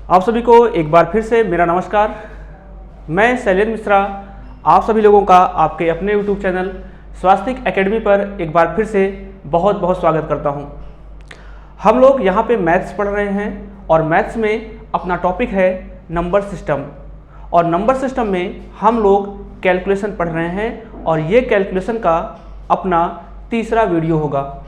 आप सभी को एक बार फिर से मेरा नमस्कार। मैं शैलेंद्र मिश्रा आप सभी लोगों का आपके अपने यूट्यूब चैनल स्वास्तिक एकेडमी पर एक बार फिर से बहुत बहुत स्वागत करता हूं। हम लोग यहां पे मैथ्स पढ़ रहे हैं और मैथ्स में अपना टॉपिक है नंबर सिस्टम, और नंबर सिस्टम में हम लोग कैलकुलेशन पढ़ रहे हैं और ये कैलकुलेशन का अपना तीसरा वीडियो होगा।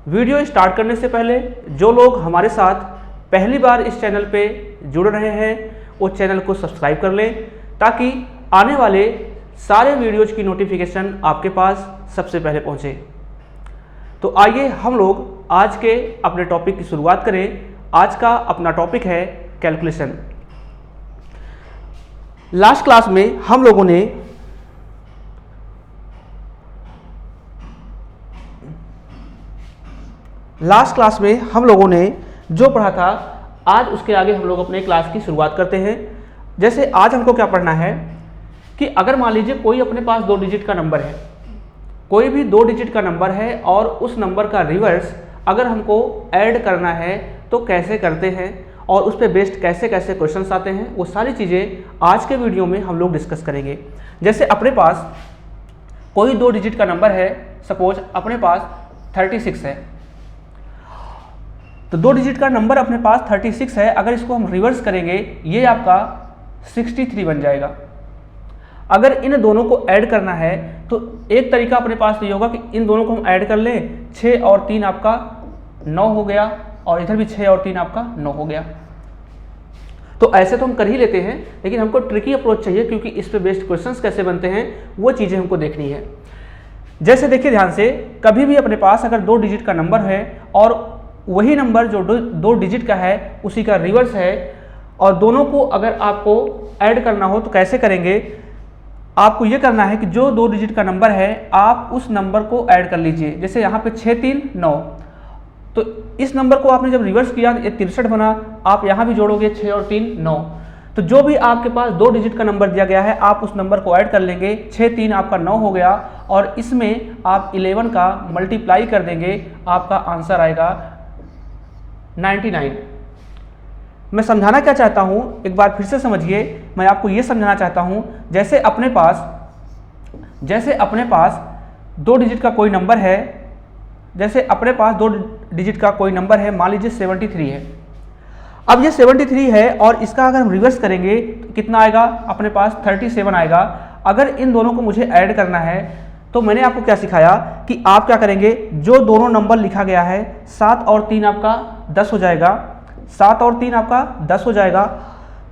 वीडियो स्टार्ट करने से पहले जो लोग हमारे साथ पहली बार इस चैनल पे जुड़ रहे हैं वो चैनल को सब्सक्राइब कर लें ताकि आने वाले सारे वीडियोज़ की नोटिफिकेशन आपके पास सबसे पहले पहुंचे। तो आइए हम लोग आज के अपने टॉपिक की शुरुआत करें। आज का अपना टॉपिक है कैलकुलेशन। लास्ट क्लास में हम लोगों ने जो पढ़ा था आज उसके आगे हम लोग अपने क्लास की शुरुआत करते हैं। जैसे आज हमको क्या पढ़ना है कि अगर मान लीजिए कोई अपने पास 2 डिजिट का नंबर है, कोई भी 2 डिजिट का नंबर है और उस नंबर का रिवर्स अगर हमको ऐड करना है तो कैसे करते हैं और उस पर बेस्ड कैसे कैसे क्वेश्चंस आते हैं, वो सारी चीज़ें आज के वीडियो में हम लोग डिस्कस करेंगे। जैसे अपने पास कोई 2 डिजिट का नंबर है, सपोज अपने पास 36 है, तो 2 डिजिट का नंबर अपने पास 36 है। अगर इसको हम रिवर्स करेंगे ये आपका 63 बन जाएगा। अगर इन दोनों को ऐड करना है तो एक तरीका अपने पास ये होगा कि इन दोनों को हम ऐड कर लें, 6 और 3 आपका 9 हो गया और इधर भी 6 और 3 आपका 9 हो गया। तो ऐसे तो हम कर ही लेते हैं, लेकिन हमको ट्रिकी अप्रोच चाहिए क्योंकि इस पे बेस्ड क्वेश्चंस कैसे बनते हैं वो चीज़ें हमको देखनी है। जैसे देखिए ध्यान से, कभी भी अपने पास अगर 2 डिजिट का नंबर है और वही नंबर जो 2 डिजिट का है उसी का रिवर्स है और दोनों को अगर आपको ऐड करना हो तो कैसे करेंगे, आपको ये करना है कि जो 2 डिजिट का नंबर है आप उस नंबर को ऐड कर लीजिए। जैसे यहाँ पे 6 3 9, तो इस नंबर को आपने जब रिवर्स किया ये 63 बना, आप यहाँ भी जोड़ोगे 6 और 3 9, तो जो भी आपके पास 2 डिजिट का नंबर दिया गया है आप उस नंबर को ऐड कर लेंगे। 6 3 आपका 9 हो गया और इसमें आप 11 का मल्टीप्लाई कर देंगे, आपका आंसर आएगा 99। मैं समझाना क्या चाहता हूं एक बार फिर से समझिए। मैं आपको यह समझाना चाहता हूं जैसे अपने पास 2 डिजिट का कोई नंबर है, जैसे अपने पास 2 डिजिट का कोई नंबर है, मान लीजिए 73 है। अब ये 73 है और इसका अगर हम रिवर्स करेंगे तो कितना आएगा, अपने पास 37 आएगा। अगर इन दोनों को मुझे ऐड करना है तो मैंने आपको क्या सिखाया कि आप क्या करेंगे, जो दोनों नंबर लिखा गया है 7 और 3 आपका 10 हो जाएगा, 7 और 3 आपका 10 हो जाएगा।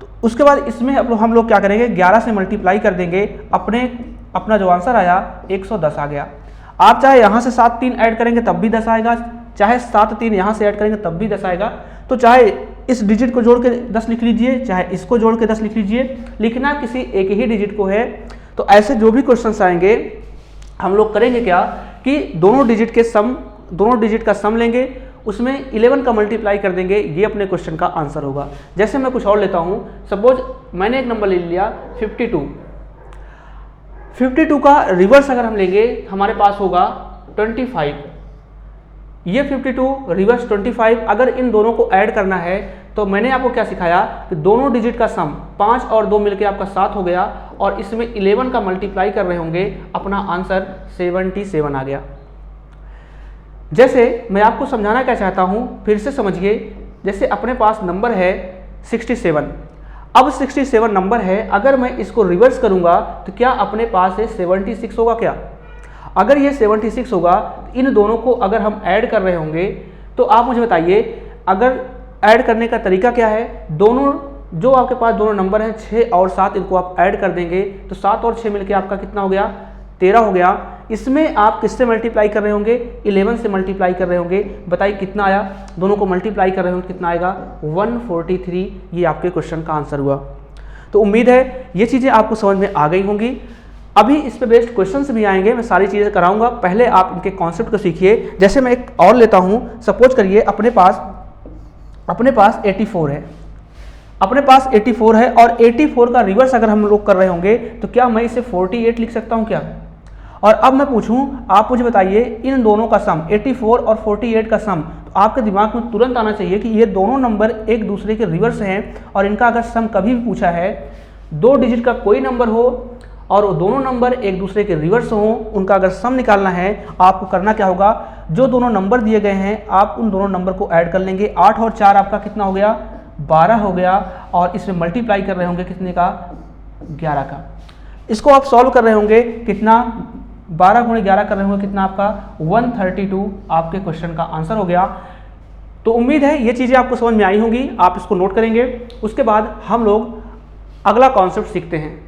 तो उसके बाद इसमें हम लोग क्या करेंगे, 11 से मल्टीप्लाई कर देंगे, अपना जो आंसर आया 110 आ गया। आप चाहे यहाँ से 7 3 ऐड करेंगे तब भी 10 आएगा, चाहे 7 3 यहाँ से ऐड करेंगे तब भी 10 आएगा। तो चाहे इस डिजिट को जोड़ के 10 लिख लीजिए, चाहे इसको जोड़ के 10 लिख लीजिए, लिखना किसी एक ही डिजिट को है। तो ऐसे जो भी क्वेश्चन आएंगे हम लोग करेंगे क्या कि दोनों डिजिट का सम लेंगे, उसमें 11 का मल्टीप्लाई कर देंगे, ये अपने क्वेश्चन का आंसर होगा। जैसे मैं कुछ और लेता हूं, सपोज मैंने एक नंबर ले लिया 52 का रिवर्स अगर हम लेंगे हमारे पास होगा 25। ये 52 रिवर्स 25, अगर इन दोनों को ऐड करना है तो मैंने आपको क्या सिखाया कि दोनों डिजिट का सम 5 और 2 मिलकर आपका 7 हो गया और इसमें 11 का मल्टीप्लाई कर रहे होंगे, अपना आंसर 77 आ गया। जैसे मैं आपको समझाना क्या चाहता हूं फिर से समझिए। जैसे अपने पास नंबर है 67, अब 67 नंबर है, अगर मैं इसको रिवर्स करूंगा तो क्या अपने पास है 76 होगा क्या? अगर ये 76 होगा तो इन दोनों को अगर हम ऐड कर रहे होंगे तो आप मुझे बताइए अगर ऐड करने का तरीका क्या है। दोनों जो आपके पास दोनों नंबर हैं 6 और 7, इनको आप ऐड कर देंगे तो 7 और 6 मिलके आपका कितना हो गया, 13 हो गया। इसमें आप किससे मल्टीप्लाई कर रहे होंगे, 11 से मल्टीप्लाई कर रहे होंगे। बताइए कितना आया, दोनों को मल्टीप्लाई कर रहे होंगे कितना आएगा, 143। ये आपके क्वेश्चन का आंसर हुआ। तो उम्मीद है ये चीज़ें आपको समझ में आ गई होंगी। अभी इस पे बेस्ड क्वेश्चंस भी आएंगे, मैं सारी चीज़ें कराऊंगा, पहले आप इनके कॉन्सेप्ट को सीखिए। जैसे मैं एक और लेता हूँ, सपोज करिए अपने पास 84 है, अपने पास 84 है और 84 का रिवर्स अगर हम लोग कर रहे होंगे तो क्या मैं इसे 48 लिख सकता हूँ क्या? और अब मैं पूछूं, आप मुझे बताइए इन दोनों का सम 84 और 48 का सम, तो आपके दिमाग में तुरंत आना चाहिए कि ये दोनों नंबर एक दूसरे के रिवर्स हैं और इनका अगर सम कभी भी पूछा है, 2 डिजिट का कोई नंबर हो और वो दोनों नंबर एक दूसरे के रिवर्स हों, उनका अगर सम निकालना है, आपको करना क्या होगा, जो दोनों नंबर दिए गए हैं आप उन दोनों नंबर को ऐड कर लेंगे। 8 और 4 आपका कितना हो गया, 12 हो गया, और इसमें मल्टीप्लाई कर रहे होंगे कितने का, 11 का। इसको आप सॉल्व कर रहे होंगे कितना, 12 गुणे 11 कर रहे होंगे कितना आपका 132 आपके क्वेश्चन का आंसर हो गया। तो उम्मीद है ये चीज़ें आपको समझ में आई होंगी, आप इसको नोट करेंगे। उसके बाद हम लोग अगला कॉन्सेप्ट सीखते हैं।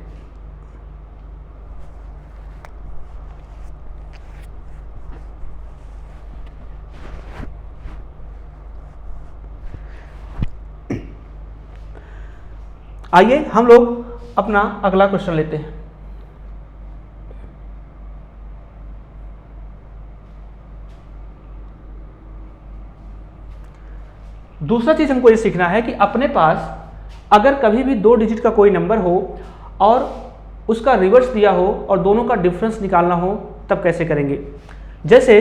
आइए हम लोग अपना अगला क्वेश्चन लेते हैं। दूसरा चीज हमको ये सीखना है कि अपने पास अगर कभी भी 2 डिजिट का कोई नंबर हो और उसका रिवर्स दिया हो और दोनों का डिफरेंस निकालना हो, तब कैसे करेंगे। जैसे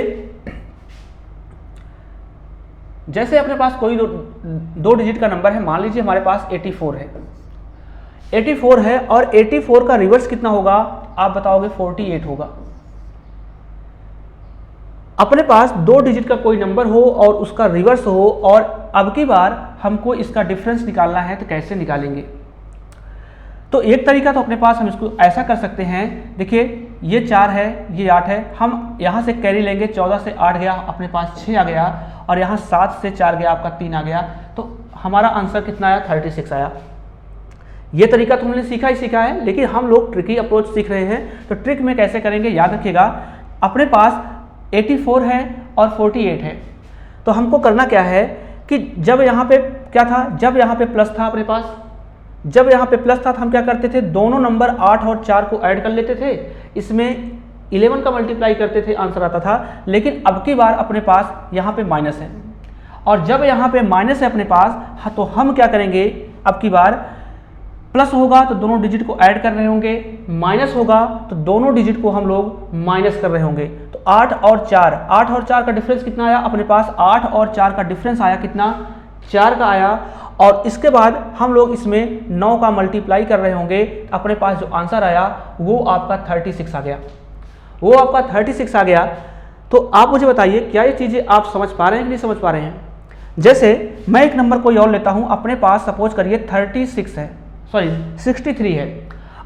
अपने पास कोई 2 डिजिट का नंबर है, मान लीजिए हमारे पास 84 है, 84 है और 84 का रिवर्स कितना होगा, आप बताओगे 48 होगा। अपने पास 2 डिजिट का कोई नंबर हो और उसका रिवर्स हो और अब की बार हमको इसका डिफरेंस निकालना है, तो कैसे निकालेंगे। तो एक तरीका तो अपने पास हम इसको ऐसा कर सकते हैं, देखिए ये 4 है, ये 8 है, हम यहाँ से कैरी लेंगे, 14 से 8 गया, अपने पास 6 आ गया, और यहाँ 7 से 4 गया, आपका 3 आ गया, तो हमारा आंसर कितना आया, 36 आया। ये तरीका तो हमने सीखा ही सीखा है, लेकिन हम लोग ट्रिकी अप्रोच सीख रहे हैं। तो ट्रिक में कैसे करेंगे, याद रखिएगा, अपने पास 84 है और 48 है, तो हमको करना क्या है कि जब यहाँ पे क्या था, जब यहाँ पे प्लस था अपने पास, जब यहाँ पे प्लस था तो हम क्या करते थे, दोनों नंबर 8 और 4 को ऐड कर लेते थे, इसमें 11 का मल्टीप्लाई करते थे, आंसर आता था। लेकिन अब की बार अपने पास यहाँ पे माइनस है, और जब यहाँ पे माइनस है अपने पास, तो हम क्या करेंगे, अब की बार प्लस होगा तो दोनों डिजिट को ऐड कर रहे होंगे, माइनस होगा तो दोनों डिजिट को हम लोग माइनस कर रहे होंगे। तो 8 और 4 का डिफरेंस कितना आया अपने पास, 8 और 4 का डिफरेंस आया कितना, 4 का आया, और इसके बाद हम लोग इसमें 9 का मल्टीप्लाई कर रहे होंगे, अपने पास जो आंसर आया वो आपका 36 आ गया, वो आपका 36 आ गया। तो आप मुझे बताइए क्या ये चीज़ें आप समझ पा रहे हैं कि नहीं समझ पा रहे हैं। जैसे मैं एक नंबर कोई और लेता हूँ, अपने पास सपोज करिए 63 है।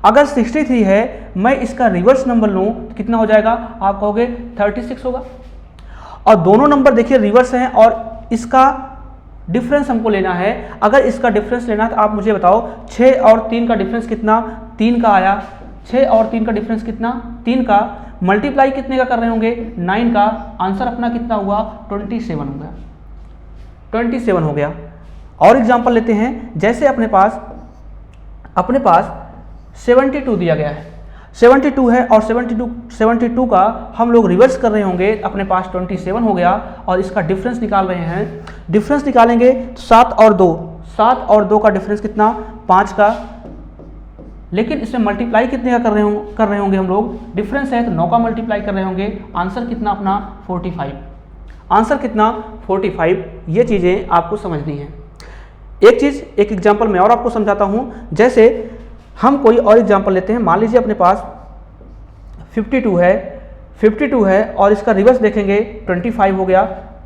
अगर 63 है, मैं इसका रिवर्स नंबर लूँ तो कितना हो जाएगा, आप कहोगे 36 होगा। और दोनों नंबर देखिए रिवर्स हैं और इसका डिफरेंस हमको लेना है। अगर इसका डिफरेंस लेना है तो आप मुझे बताओ, 6 और 3 का डिफरेंस कितना, 3 का आया, 6 और 3 का डिफरेंस कितना, 3 का, मल्टीप्लाई कितने का कर रहे होंगे, 9 का, आंसर अपना कितना हुआ, 27 हो गया, 27 हो गया। और एग्जांपल लेते हैं, जैसे अपने पास 72 दिया गया है, 72 है और 72 का हम लोग रिवर्स कर रहे होंगे, अपने पास 27 हो गया, और इसका डिफरेंस निकाल रहे हैं। डिफरेंस निकालेंगे तो 7 और 2 का डिफरेंस कितना, 5 का, लेकिन इसमें मल्टीप्लाई कितने का कर रहे होंगे हम लोग, डिफरेंस है तो 9 का मल्टीप्लाई कर रहे होंगे, आंसर कितना अपना 45, आंसर कितना 45। ये चीज़ें आपको समझनी है। एक एग्जांपल मैं और आपको समझाता हूँ। जैसे हम कोई और एग्जांपल लेते हैं, मान लीजिए अपने पास 52 है और इसका रिवर्स देखेंगे 25 हो गया।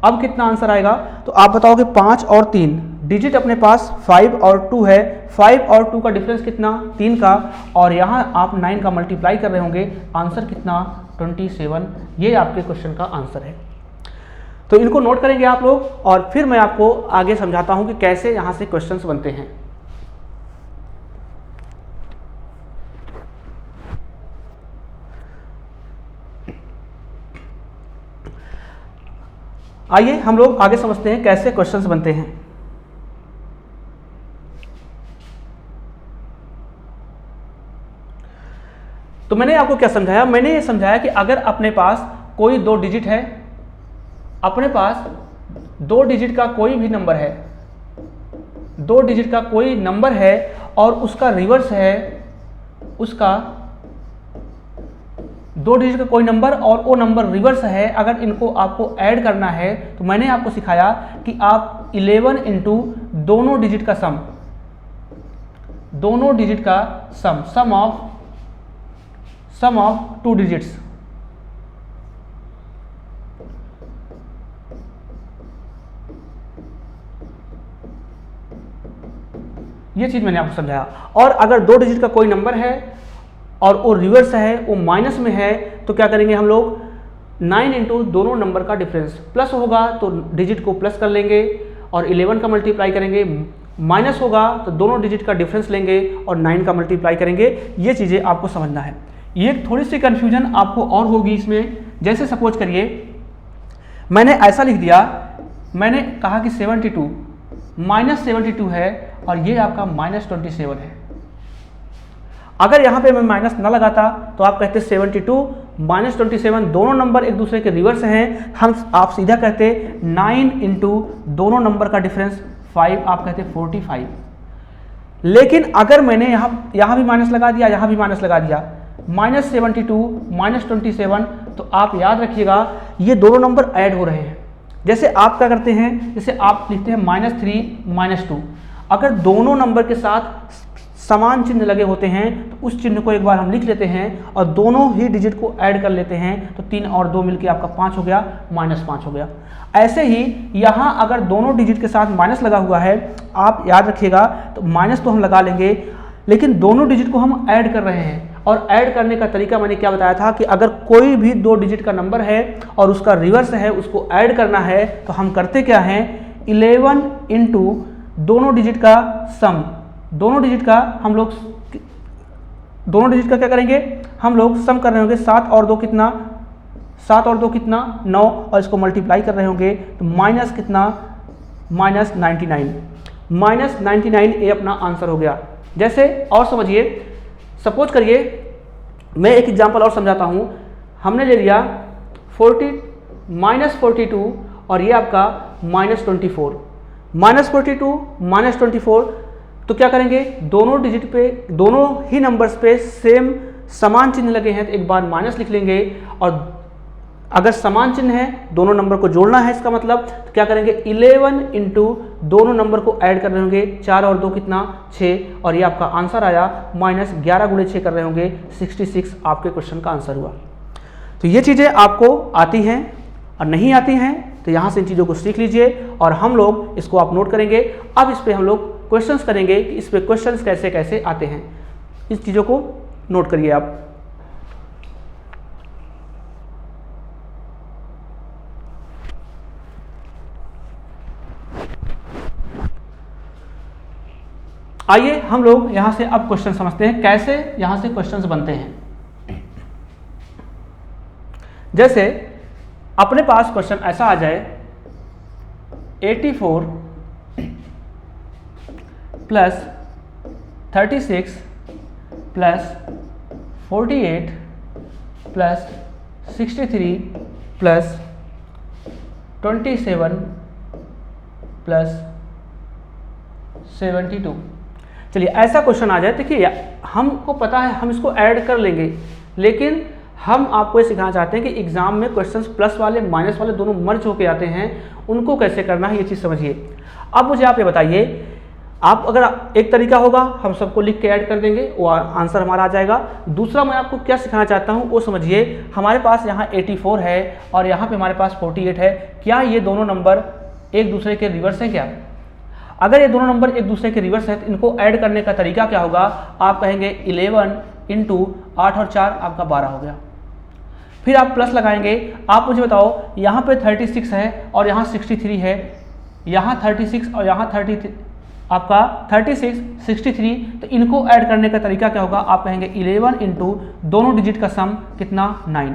अब कितना आंसर आएगा, तो आप बताओगे 5 और 3, डिजिट अपने पास 5 और 2 है, 5 और 2 का डिफरेंस कितना, 3 का, और यहाँ आप 9 का मल्टीप्लाई कर रहे होंगे, आंसर कितना 27। ये आपके क्वेश्चन का आंसर है। तो इनको नोट करेंगे आप लोग, और फिर मैं आपको आगे समझाता हूँ कि कैसे यहाँ से क्वेश्चंस बनते हैं। आइए हम लोग आगे समझते हैं कैसे क्वेश्चंस बनते हैं। तो मैंने आपको क्या समझाया, मैंने ये समझाया कि अगर अपने पास कोई 2 डिजिट है, अपने पास 2 डिजिट का कोई भी नंबर है, 2 डिजिट का कोई नंबर है और उसका रिवर्स है, उसका दो डिजिट का कोई नंबर और वो नंबर रिवर्स है, अगर इनको आपको ऐड करना है तो मैंने आपको सिखाया कि आप 11 इंटू दोनों डिजिट का सम, दोनों डिजिट का सम ऑफ टू डिजिट्स, ये चीज मैंने आपको समझाया। और अगर दो डिजिट का कोई नंबर है और वो रिवर्स है, वो माइनस में है, तो क्या करेंगे हम लोग 9 इंटू दोनों नंबर का डिफरेंस, प्लस होगा तो डिजिट को प्लस कर लेंगे और 11 का मल्टीप्लाई करेंगे, माइनस होगा तो दोनों डिजिट का डिफरेंस लेंगे और 9 का मल्टीप्लाई करेंगे। ये चीज़ें आपको समझना है। ये थोड़ी सी कन्फ्यूजन आपको और होगी इसमें। जैसे सपोज करिए मैंने ऐसा लिख दिया, मैंने कहा कि 72 -72 है और ये आपका -27 है। अगर यहाँ पे मैं माइनस ना लगाता तो आप कहते 72 -27 दोनों नंबर एक दूसरे के रिवर्स हैं, आप सीधा कहते 9 इंटू दोनों नंबर का डिफरेंस 5, आप कहते 45। लेकिन अगर मैंने यहाँ भी माइनस लगा दिया, यहाँ भी माइनस लगा दिया, -72 -27, तो आप याद रखिएगा ये दोनों नंबर ऐड हो रहे हैं। जैसे आप क्या करते हैं, जैसे आप लिखते हैं -3 -2, अगर दोनों नंबर के साथ समान चिन्ह लगे होते हैं तो उस चिन्ह को एक बार हम लिख लेते हैं और दोनों ही डिजिट को ऐड कर लेते हैं, तो 3 और 2 मिलके आपका 5 हो गया, -5 हो गया। ऐसे ही यहाँ अगर दोनों डिजिट के साथ माइनस लगा हुआ है, आप याद रखिएगा, तो माइनस तो हम लगा लेंगे, लेकिन दोनों डिजिट को हम ऐड कर रहे हैं। और ऐड करने का तरीका मैंने क्या बताया था कि अगर कोई भी 2 डिजिट का नंबर है और उसका रिवर्स है, उसको ऐड करना है, तो हम करते क्या हैं, 11 इंटू दोनों डिजिट का सम, दोनों डिजिट का क्या करेंगे, हम लोग सम कर रहे होंगे, 7 और 2 कितना, 7 और 2 कितना 9, और इसको मल्टीप्लाई कर रहे होंगे तो माइनस कितना, -99, -99 ये अपना आंसर हो गया। जैसे और समझिए, सपोज करिए मैं एक एग्जांपल और समझाता हूँ। हमने ले लिया 42 और ये आपका -24, -42 -24, तो क्या करेंगे, दोनों डिजिट पे, दोनों ही नंबर्स पे सेम समान चिन्ह लगे हैं तो एक बार माइनस लिख लेंगे, और अगर समान चिन्ह है दोनों नंबर को जोड़ना है, इसका मतलब तो क्या करेंगे, 11 इंटू दोनों नंबर को ऐड कर रहे होंगे, 4 और 2 कितना 6, और ये आपका आंसर आया -11 गुणे 6 कर रहे होंगे, 66 आपके क्वेश्चन का आंसर हुआ। तो ये चीज़ें आपको आती हैं और नहीं आती हैं, तो यहाँ से इन चीज़ों को सीख लीजिए और हम लोग इसको आप नोट करेंगे। अब इस पर हम लोग क्वेश्चंस करेंगे कि इस पे क्वेश्चंस कैसे कैसे आते हैं, इस चीज़ों को नोट करिए आप। आइए हम लोग यहाँ से अब क्वेश्चन समझते हैं, कैसे यहाँ से क्वेश्चंस बनते हैं। जैसे अपने पास क्वेश्चन ऐसा आ जाए, 84 + 36 + 48 + 63 + 27 + 72। चलिए ऐसा क्वेश्चन आ जाए, देखिए हमको पता है हम इसको ऐड कर लेंगे, लेकिन हम आपको ये सिखाना चाहते हैं कि एग्जाम में क्वेश्चंस प्लस वाले माइनस वाले दोनों मर्ज होके आते हैं, उनको कैसे करना है ये चीज़ समझिए। अब मुझे आप ये बताइए, आप अगर एक तरीका होगा हम सबको लिख के ऐड कर देंगे, वो आंसर हमारा आ जाएगा। दूसरा मैं आपको क्या सिखाना चाहता हूँ वो समझिए। हमारे पास यहाँ 84 है और यहाँ पे हमारे पास 48 है, क्या ये दोनों नंबर एक दूसरे के रिवर्स हैं क्या? अगर ये दोनों नंबर एक दूसरे के रिवर्स है तो इनको ऐड करने का तरीका क्या होगा, आप कहेंगे 11 इंटू 8 और 4 आपका 12 हो गया, फिर आप प्लस लगाएंगे। आप मुझे बताओ यहाँ पे 36 है और यहाँ 63 है, यहाँ 36 और यहाँ 33, आपका 36 63, तो इनको ऐड करने का तरीका क्या होगा, आप कहेंगे 11 इंटू दोनों डिजिट का सम कितना 9,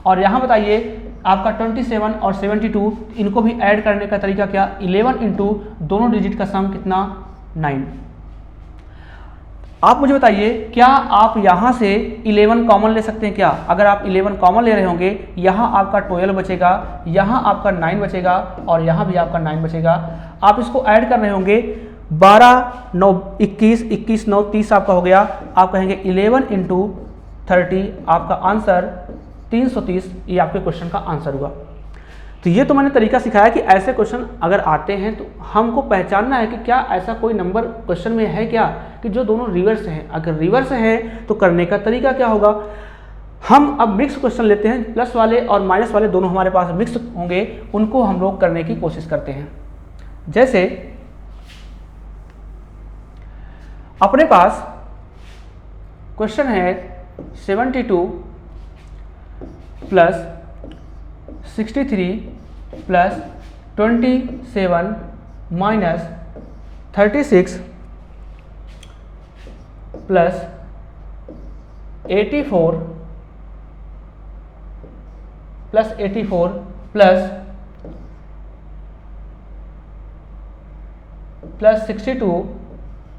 और यहाँ बताइए आपका 27 और 72, इनको भी ऐड करने का तरीका क्या, 11 इंटू दोनों डिजिट का सम कितना 9। आप मुझे बताइए क्या आप यहाँ से 11 कॉमन ले सकते हैं क्या? अगर आप 11 कॉमन ले रहे होंगे, यहाँ आपका 12 बचेगा, यहाँ आपका 9 बचेगा और यहाँ भी आपका 9 बचेगा। आप इसको ऐड कर रहे होंगे, 12 9 21, 21 9 30 आपका हो गया। आप कहेंगे 11 इंटू 30, आपका आंसर 330 ये आपके क्वेश्चन का आंसर हुआ। तो ये तो मैंने तरीका सिखाया कि ऐसे क्वेश्चन अगर आते हैं तो हमको पहचानना है कि क्या ऐसा कोई नंबर क्वेश्चन में है क्या कि जो दोनों रिवर्स हैं। अगर रिवर्स है तो करने का तरीका क्या होगा। हम अब मिक्स क्वेश्चन लेते हैं, प्लस वाले और माइनस वाले दोनों हमारे पास मिक्स होंगे, उनको हम लोग करने की कोशिश करते हैं। जैसे अपने पास क्वेश्चन है 72 plus 63 plus 27 minus 36 plus 84 plus 84 plus 62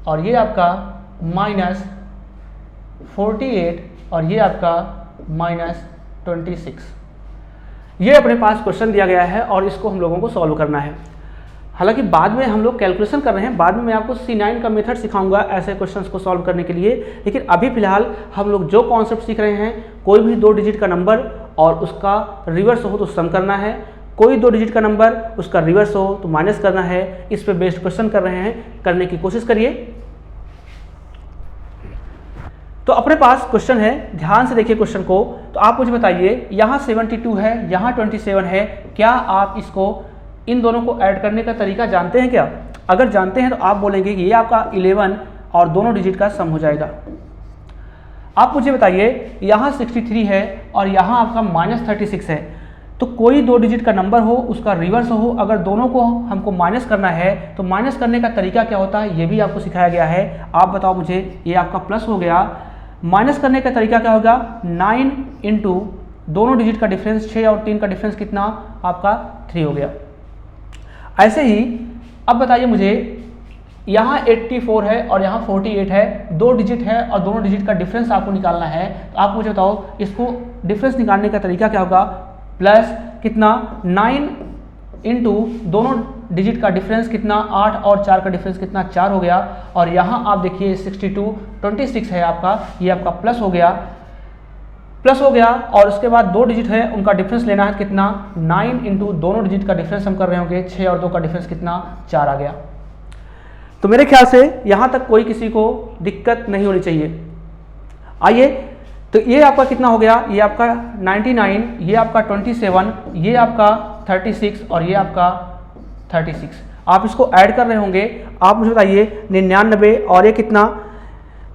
और ये आपका माइनस 48 और ये आपका माइनस 26। ये अपने पास क्वेश्चन दिया गया है और इसको हम लोगों को सॉल्व करना है। हालांकि बाद में हम लोग कैलकुलेशन कर रहे हैं, बाद में मैं आपको C9 का मेथड सिखाऊंगा ऐसे क्वेश्चंस को सॉल्व करने के लिए। लेकिन अभी फिलहाल हम लोग जो कॉन्सेप्ट सीख रहे हैं, कोई भी 2 डिजिट का नंबर और उसका रिवर्स हो तो सम करना है, कोई 2 डिजिट का नंबर उसका रिवर्स हो तो माइनस करना है। इस पे बेस्ड क्वेश्चन कर रहे हैं, करने की कोशिश करिए। तो अपने पास क्वेश्चन है, ध्यान से देखिए क्वेश्चन को। तो आप मुझे बताइए, यहाँ 72 है, यहाँ 27 है, क्या आप इसको इन दोनों को ऐड करने का तरीका जानते हैं क्या? अगर जानते हैं तो आप बोलेंगे कि ये आपका 11 और दोनों डिजिट का सम हो जाएगा। आप मुझे बताइए, यहाँ 63 है और यहाँ आपका माइनस 36 है, तो कोई 2 डिजिट का नंबर हो उसका रिवर्स हो, अगर दोनों को हमको माइनस करना है तो माइनस करने का तरीका क्या होता है ये भी आपको सिखाया गया है। आप बताओ मुझे, ये आपका प्लस हो गया, माइनस करने का तरीका क्या होगा, 9 इंटू दोनों डिजिट का डिफरेंस 6 और 3 का डिफरेंस कितना आपका 3 हो गया। ऐसे ही अब बताइए मुझे, यहाँ 84 है और यहाँ 48 है, 2 डिजिट है और दोनों डिजिट का डिफरेंस आपको निकालना है। तो आप मुझे बताओ इसको डिफरेंस निकालने का तरीका क्या होगा। प्लस कितना 9 इंटू दोनों डिजिट का डिफरेंस कितना 8 और 4 का डिफरेंस कितना 4 हो गया। और यहाँ आप देखिए 62 26 है आपका, ये आपका प्लस हो गया, प्लस हो गया। और उसके बाद 2 डिजिट है उनका डिफरेंस लेना है कितना 9 इंटू दोनों डिजिट का डिफरेंस हम कर रहे होंगे 6 और 2 का डिफरेंस कितना 4 आ गया। तो मेरे ख्याल से यहाँ तक कोई किसी को दिक्कत नहीं होनी चाहिए। आइए, तो ये आपका कितना हो गया, ये आपका 99, ये आपका 27, ये आपका 36 और ये आपका 36। आप इसको ऐड कर रहे होंगे। आप मुझे बताइए 99 और ये कितना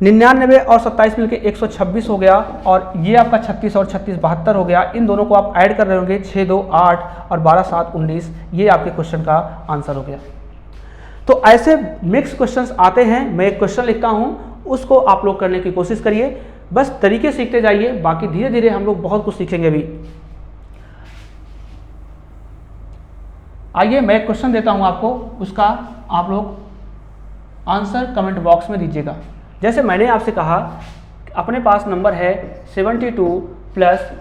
99 और 27 मिलके 126 हो गया, और ये आपका 36 और 36 72 हो गया। इन दोनों को आप ऐड कर रहे होंगे 6 2 8 और 12 7 19। ये आपके क्वेश्चन का आंसर हो गया। तो ऐसे मिक्स क्वेश्चंस आते हैं, मैं एक क्वेश्चन लिखता हूँ, उसको आप लोग करने की कोशिश करिए। बस तरीके सीखते जाइए, बाकी धीरे धीरे हम लोग बहुत कुछ सीखेंगे अभी। आइए मैं एक क्वेश्चन देता हूं आपको, उसका आप लोग आंसर कमेंट बॉक्स में दीजिएगा। जैसे मैंने आपसे कहा, अपने पास नंबर है 72 प्लस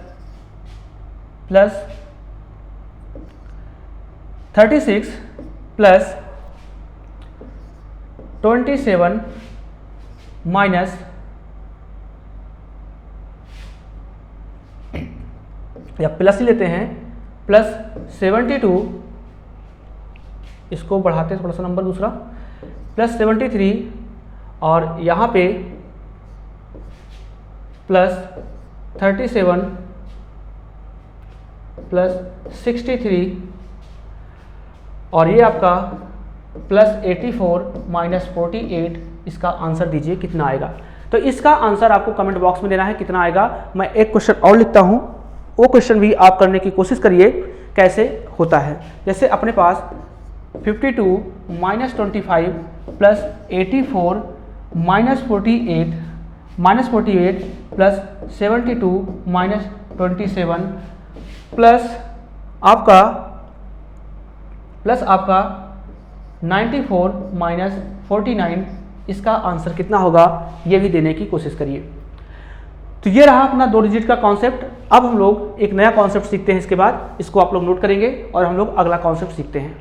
36 प्लस 27 माइनस या प्लस ही लेते हैं, प्लस 72, इसको बढ़ाते हैं थोड़ा सा नंबर दूसरा, प्लस 73 और यहाँ पे प्लस 37 प्लस 63 और ये आपका प्लस 84 माइनस 48। इसका आंसर दीजिए कितना आएगा। तो इसका आंसर आपको कमेंट बॉक्स में देना है कितना आएगा। मैं एक क्वेश्चन और लिखता हूँ, वो क्वेश्चन भी आप करने की कोशिश करिए कैसे होता है। जैसे अपने पास 52 minus 25 plus 84 minus 48 plus 72 minus 27 plus आपका 94 माइनस 49। इसका आंसर कितना होगा ये भी देने की कोशिश करिए। तो ये रहा अपना 2 डिजिट का कॉन्सेप्ट। अब हम लोग एक नया कॉन्सेप्ट सीखते हैं, इसके बाद इसको आप लोग नोट करेंगे और हम लोग अगला कॉन्सेप्ट सीखते हैं।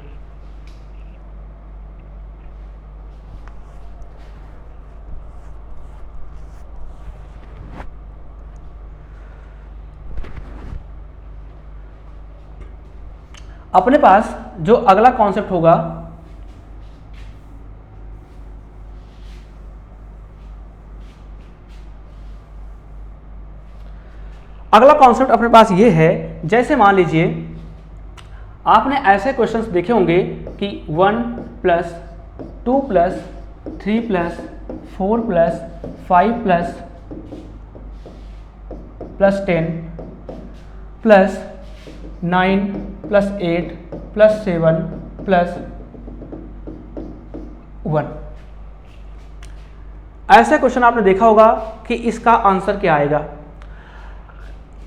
अपने पास जो अगला कॉन्सेप्ट होगा अपने पास ये है, जैसे मान लीजिए आपने ऐसे क्वेश्चंस देखे होंगे कि 1 + 2 + 3 + 4 + 5 + 10 + 9 + 8 + 7 + 1। ऐसा क्वेश्चन आपने देखा होगा कि इसका आंसर क्या आएगा।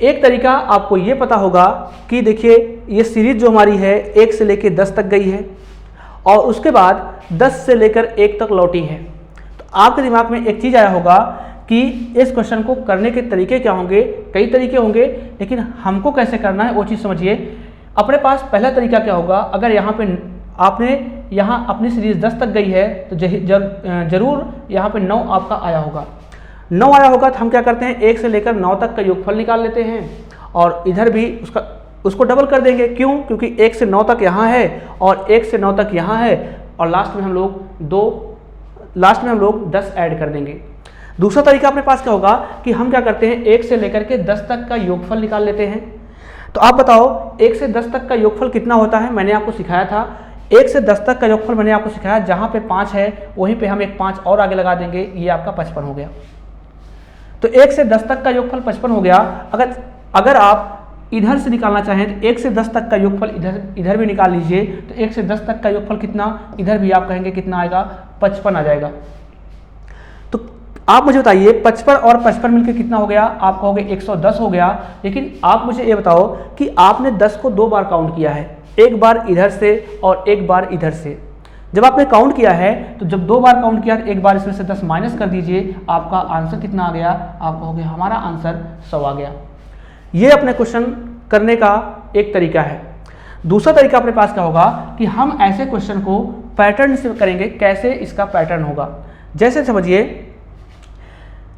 एक तरीका आपको ये पता होगा कि देखिए ये सीरीज जो हमारी है 1 से लेकर 10 तक गई है और उसके बाद 10 से लेकर 1 तक लौटी है। तो आपके दिमाग में एक चीज़ आया होगा कि इस क्वेश्चन को करने के तरीके क्या होंगे। कई तरीके होंगे, लेकिन हमको कैसे करना है वो चीज़ समझिए। अपने पास पहला तरीका क्या होगा, अगर यहाँ पे आपने यहाँ अपनी सीरीज 10 तक गई है तो जरूर यहाँ पे 9 आपका आया होगा। 9 आया होगा तो हम क्या करते हैं, 1 से लेकर 9 तक का योगफल निकाल लेते हैं और इधर भी उसको डबल कर देंगे। क्यों? क्योंकि 1 से 9 तक यहाँ है और 1 से 9 तक यहाँ है और लास्ट में हम लोग 10 ऐड कर देंगे। दूसरा तरीका अपने पास क्या होगा कि हम क्या करते हैं, 1 से लेकर के 10 तक का योगफल निकाल लेते हैं। तो आप बताओ 1 से 10 तक का योगफल कितना होता है। मैंने आपको सिखाया था 1 से 10 तक का योगफल मैंने आपको सिखाया, जहाँ पे 5 है वहीं पे हम एक 5 और आगे लगा देंगे, ये आपका 55 हो गया। तो 1 से 10 तक का योगफल 55 हो गया। अगर आप इधर से निकालना चाहें तो 1 से 10 तक का योगफल इधर भी निकाल लीजिए। तो 1 से 10 तक का योगफल कितना, इधर भी आप कहेंगे कितना आएगा, 55 आ जाएगा। तो आप मुझे बताइए 55 और 55 मिलकर कितना हो गया, आप कहोगे 110 हो गया। लेकिन आप मुझे ये बताओ कि आपने 10 को 2 बार काउंट किया है, एक बार इधर से और एक बार इधर से। जब आपने काउंट किया है तो जब 2 बार काउंट किया तो एक बार इसमें से 10 माइनस कर दीजिए, आपका आंसर कितना आ गया, आप कहोगे हमारा आंसर 100 आ गया। ये अपने क्वेश्चन करने का एक तरीका है। दूसरा तरीका अपने पास क्या होगा कि हम ऐसे क्वेश्चन को पैटर्न से करेंगे। कैसे इसका पैटर्न होगा, जैसे समझिए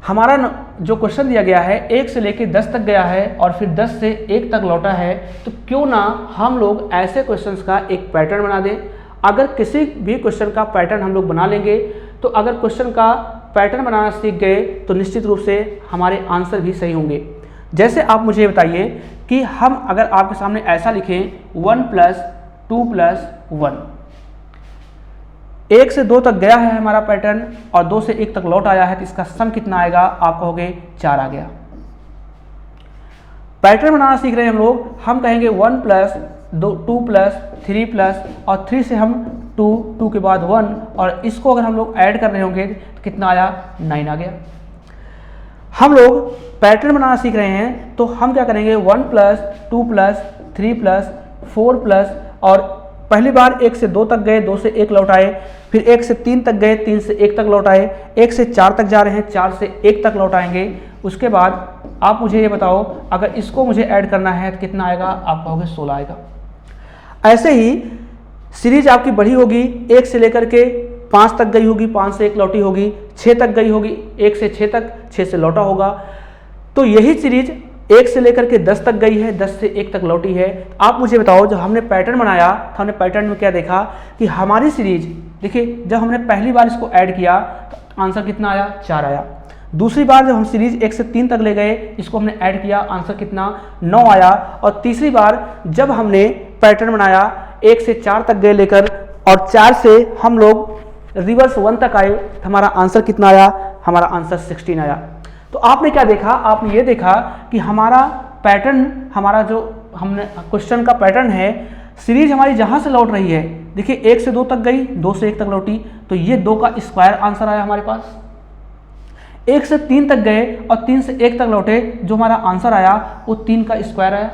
हमारा जो क्वेश्चन दिया गया है 1 से लेकर 10 तक गया है और फिर 10 से 1 तक लौटा है, तो क्यों ना हम लोग ऐसे क्वेश्चंस का एक पैटर्न बना दें। अगर किसी भी क्वेश्चन का पैटर्न हम लोग बना लेंगे तो अगर क्वेश्चन का पैटर्न बनाना सीख गए तो निश्चित रूप से हमारे आंसर भी सही होंगे। जैसे आप मुझे बताइए कि हम अगर आपके सामने ऐसा लिखें 1 + 2 + 1, 1 से 2 तक गया है हमारा पैटर्न और 2 से 1 तक लौट आया है, तो इसका सम कितना आएगा, आप कहोगे 4 आ गया। पैटर्न बनाना सीख रहे हैं हम लोग, हम कहेंगे 1 + 2 + 3 + और 3 से हम 2 के बाद 1 और इसको अगर हम लोग ऐड कर रहे होंगे तो कितना आया, 9 आ गया। हम लोग पैटर्न बनाना सीख रहे हैं तो हम क्या करेंगे 1 + 2 + 3 + 4 + और पहली बार 1 से 2 तक गए, 2 से 1 लौट आए, फिर 1 से 3 तक गए, 3 से 1 तक लौट आए, 1 से 4 तक जा रहे हैं, 4 से 1 तक लौट आएंगे। उसके बाद आप मुझे ये बताओ अगर इसको मुझे ऐड करना है तो कितना आएगा, आप कहोगे 16 आएगा। ऐसे ही सीरीज आपकी बढ़ी होगी, 1 से लेकर के 5 तक गई होगी, 5 से 1 लौटी होगी, 6 तक गई होगी, 1 से 6 तक, 6 से लौटा होगा। तो यही सीरीज 1 से लेकर के 10 तक गई है, 10 से 1 तक लौटी है। आप मुझे बताओ जब हमने पैटर्न बनाया तो हमने पैटर्न में क्या देखा कि हमारी सीरीज देखिए जब हमने पहली बार इसको ऐड किया तो आंसर कितना आया, 4 आया। दूसरी बार जब हम सीरीज 1 से 3 तक ले गए, इसको हमने ऐड किया, आंसर कितना, 9 आया। और तीसरी बार जब हमने पैटर्न बनाया 1 से 4 तक गए लेकर और 4 से हम लोग रिवर्स 1 तक आए, तो हमारा आंसर कितना आया, हमारा आंसर 16 आया। तो आपने क्या देखा, आपने ये देखा कि हमारा पैटर्न, हमारा जो हमने क्वेश्चन का पैटर्न है, सीरीज हमारी जहाँ से लौट रही है, देखिए 1 से 2 तक गई, 2 से 1 तक लौटी, तो ये 2 का स्क्वायर आंसर आया हमारे पास। 1 से 3 तक गए और 3 से 1 तक लौटे, जो हमारा आंसर आया वो 3 का स्क्वायर आया।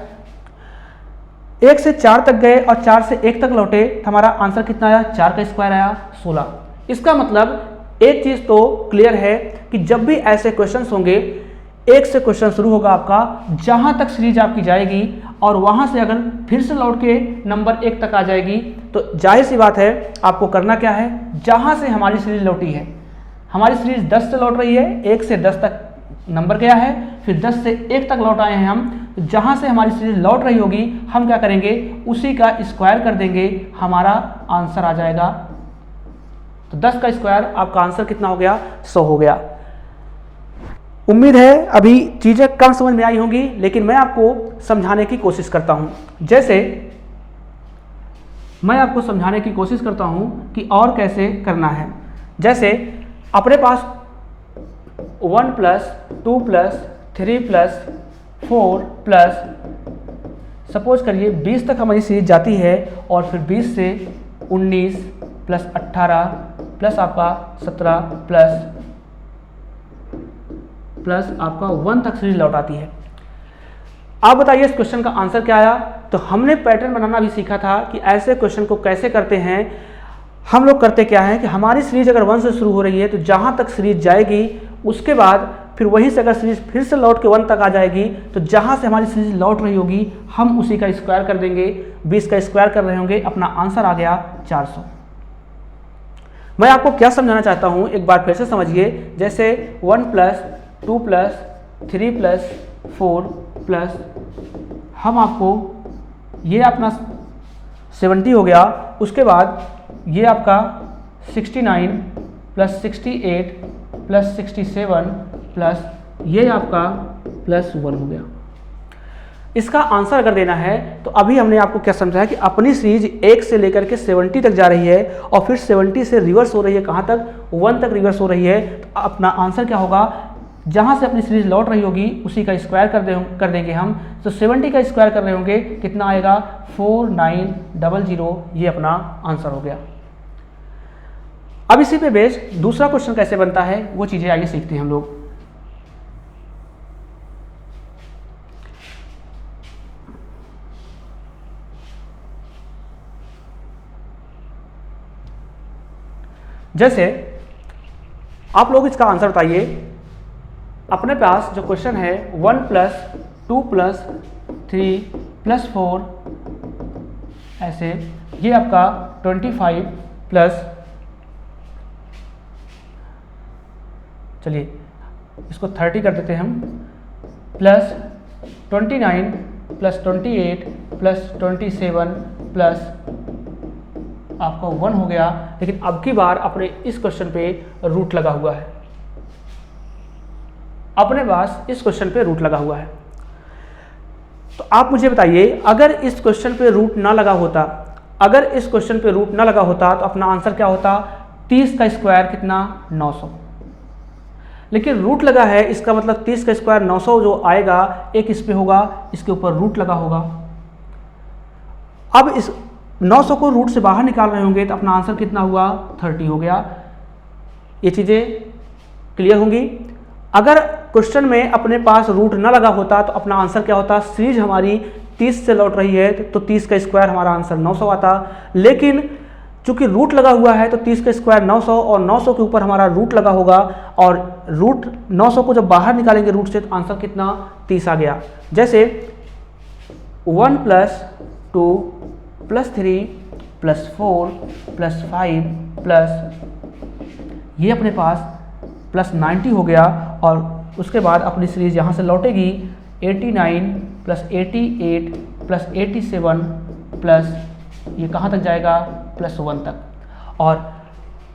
1 से 4 तक गए और 4 से 1 तक लौटे, हमारा आंसर कितना आया, 4 का स्क्वायर आया, 16। इसका मतलब एक चीज़ तो क्लियर है कि जब भी ऐसे क्वेश्चंस होंगे, 1 से क्वेश्चन शुरू होगा आपका, जहाँ तक सीरीज आपकी जाएगी और वहाँ से अगर फिर से लौट के नंबर 1 तक आ जाएगी, तो जाहिर सी बात है आपको करना क्या है, जहाँ से हमारी सीरीज लौटी है, हमारी सीरीज 10 से लौट रही है, 1 से 10 तक नंबर क्या है, फिर 10 से 1 तक लौट आए हैं हम, जहाँ से हमारी सीरीज लौट रही होगी हम क्या करेंगे, उसी का स्क्वायर कर देंगे, हमारा आंसर आ जाएगा। तो 10 का स्क्वायर, आपका आंसर कितना हो गया, 100 हो गया। उम्मीद है अभी चीज़ें कम समझ में आई होंगी, लेकिन मैं आपको समझाने की कोशिश करता हूँ। जैसे मैं आपको समझाने की कोशिश करता हूँ कि और कैसे करना है। जैसे अपने पास 1 + 2 + 3 + 4 प्लस सपोज करिए 20 तक हमारी सीरीज जाती है, और फिर 20 से 19 + 18 प्लस आपका 17 प्लस आपका 1 तक सीरीज लौट आती है। आप बताइए इस क्वेश्चन का आंसर क्या आया। तो हमने पैटर्न बनाना भी सीखा था कि ऐसे क्वेश्चन को कैसे करते हैं। हम लोग करते क्या है कि हमारी सीरीज अगर 1 से शुरू हो रही है तो जहाँ तक सीरीज जाएगी उसके बाद फिर वहीं से अगर सीरीज फिर से लौट के 1 तक आ जाएगी तो जहाँ से हमारी सीरीज लौट रही होगी हम उसी का स्क्वायर कर देंगे। 20 का स्क्वायर कर रहे होंगे, अपना आंसर आ गया 400। मैं आपको क्या समझाना चाहता हूँ एक बार फिर से समझिए। जैसे 1 + 2 + 3 + 4 प्लस हम आपको ये अपना 70 हो गया, उसके बाद ये आपका 69 + 68 + 67 प्लस ये आपका +1 हो गया। इसका आंसर अगर देना है तो अभी हमने आपको क्या समझाया कि अपनी सीरीज 1 से लेकर के 70 तक जा रही है और फिर 70 से रिवर्स हो रही है, कहाँ तक, 1 तक रिवर्स हो रही है। तो अपना आंसर क्या होगा, जहाँ से अपनी सीरीज लौट रही होगी उसी का स्क्वायर कर देंगे हम। तो 70 का स्क्वायर कर रहे होंगे, कितना आएगा 4900, ये अपना आंसर हो गया। अब इसी पे बेस दूसरा क्वेश्चन कैसे बनता है वो चीज़ें आइए सीखते हैं हम लोग। जैसे आप लोग इसका आंसर बताइए। अपने पास जो क्वेश्चन है 1 + 2 + 3 + 4 ऐसे, ये आपका 25 प्लस, चलिए इसको 30 कर देते हैं हम, प्लस 29 + 28 + 27 प्लस आपका 1 हो गया। लेकिन अब की बार अपने इस क्वेश्चन पे रूट लगा हुआ है, अपने पास इस क्वेश्चन पे रूट लगा हुआ है। तो आप मुझे बताइए अगर इस क्वेश्चन पे रूट ना लगा होता, अगर इस क्वेश्चन पे रूट ना लगा होता तो अपना आंसर क्या होता, 30 का स्क्वायर कितना, 900। लेकिन रूट लगा है, इसका मतलब 30 का स्क्वायर 900 जो आएगा एक इस पे होगा, इसके ऊपर रूट लगा होगा। अब इस 900 को रूट से बाहर निकाल रहे होंगे तो अपना आंसर कितना हुआ, 30 हो गया। ये चीज़ें क्लियर होंगी। अगर क्वेश्चन में अपने पास रूट ना लगा होता तो अपना आंसर क्या होता, सीरीज हमारी 30 से लौट रही है तो 30 का स्क्वायर हमारा आंसर 900 आता। लेकिन चूंकि रूट लगा हुआ है तो 30 का स्क्वायर 900 और 900 के ऊपर हमारा रूट लगा होगा, और रूट 900 को जब बाहर निकालेंगे रूट से तो आंसर कितना, 30 आ गया। जैसे 1 + 2 + 3 + 4 + 5 प्लस ये अपने पास +90 हो गया, और उसके बाद अपनी सीरीज यहाँ से लौटेगी 89 + 88 + 87 प्लस ये कहाँ तक जाएगा, +1 तक। और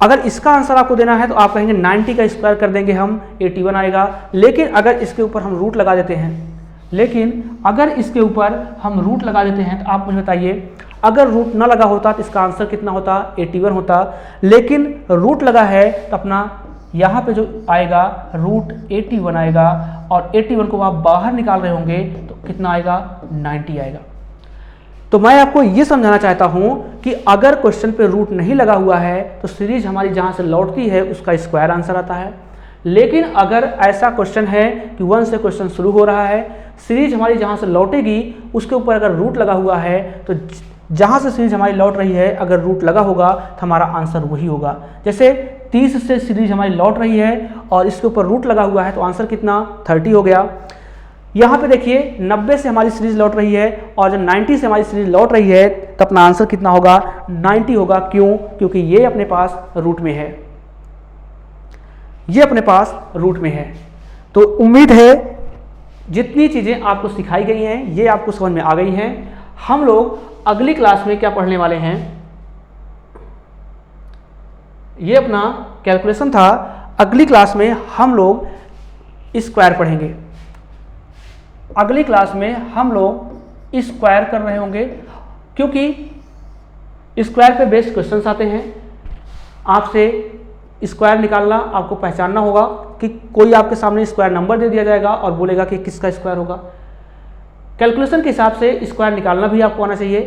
अगर इसका आंसर आपको देना है तो आप कहेंगे 90 का स्क्वायर कर देंगे हम, 81 आएगा। लेकिन अगर इसके ऊपर हम रूट लगा देते हैं, तो आप मुझे बताइए अगर रूट ना लगा होता तो इसका आंसर कितना होता, 81 होता। लेकिन रूट लगा है तो अपना यहाँ पे जो आएगा रूट 81 आएगा, और 81 को आप बाहर निकाल रहे होंगे तो कितना आएगा, 90 आएगा। तो मैं आपको ये समझाना चाहता हूँ कि अगर क्वेश्चन पे रूट नहीं लगा हुआ है तो सीरीज हमारी जहाँ से लौटती है उसका स्क्वायर आंसर आता है। लेकिन अगर ऐसा क्वेश्चन है कि 1 से क्वेश्चन शुरू हो रहा है, सीरीज हमारी जहाँ से लौटेगी उसके ऊपर अगर रूट लगा हुआ है, तो जहाँ से सीरीज हमारी लौट रही है अगर रूट लगा होगा तो हमारा आंसर वही होगा। जैसे 30 से सीरीज हमारी लौट रही है और इसके ऊपर रूट लगा हुआ है तो आंसर कितना, 30 हो गया। यहाँ पे देखिए 90 से हमारी सीरीज लौट रही है और जब 90 से हमारी सीरीज लौट रही है तो अपना आंसर कितना होगा, 90 होगा। क्यों, क्योंकि ये अपने पास रूट में है, ये अपने पास रूट में है। तो उम्मीद है जितनी चीज़ें आपको सिखाई गई हैं ये आपको समझ में आ गई हैं। हम लोग अगली क्लास में क्या पढ़ने वाले हैं, ये अपना कैलकुलेशन था। अगली क्लास में हम लोग स्क्वायर पढ़ेंगे। अगली क्लास में हम लोग स्क्वायर कर रहे होंगे, क्योंकि स्क्वायर पे बेस्ड क्वेश्चंस आते हैं। आपसे स्क्वायर निकालना, आपको पहचानना होगा कि कोई आपके सामने स्क्वायर नंबर दे दिया जाएगा और बोलेगा कि किसका स्क्वायर होगा। कैलकुलेशन के हिसाब से स्क्वायर निकालना भी आपको आना चाहिए।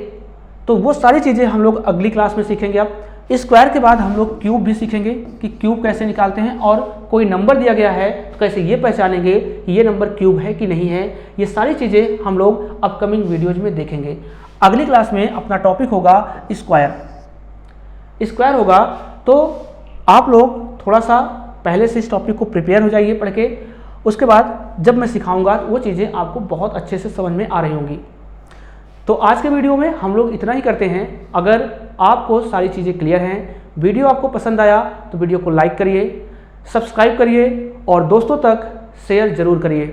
तो वो सारी चीज़ें हम लोग अगली क्लास में सीखेंगे। अब स्क्वायर के बाद हम लोग क्यूब भी सीखेंगे कि क्यूब कैसे निकालते हैं, और कोई नंबर दिया गया है तो कैसे ये पहचानेंगे कि ये नंबर क्यूब है कि नहीं है। ये सारी चीज़ें हम लोग अपकमिंग वीडियोज में देखेंगे। अगली क्लास में अपना टॉपिक होगा स्क्वायर। स्क्वायर होगा तो आप लोग थोड़ा सा पहले से इस टॉपिक को प्रिपेयर हो जाइए पढ़ के। उसके बाद जब मैं सिखाऊंगा वो चीज़ें आपको बहुत अच्छे से समझ में आ रही होंगी। तो आज के वीडियो में हम लोग इतना ही करते हैं। अगर आपको सारी चीज़ें क्लियर हैं, वीडियो आपको पसंद आया तो वीडियो को लाइक करिए, सब्सक्राइब करिए और दोस्तों तक शेयर ज़रूर करिए।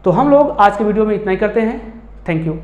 तो हम लोग आज के वीडियो में इतना ही करते हैं। Thank you.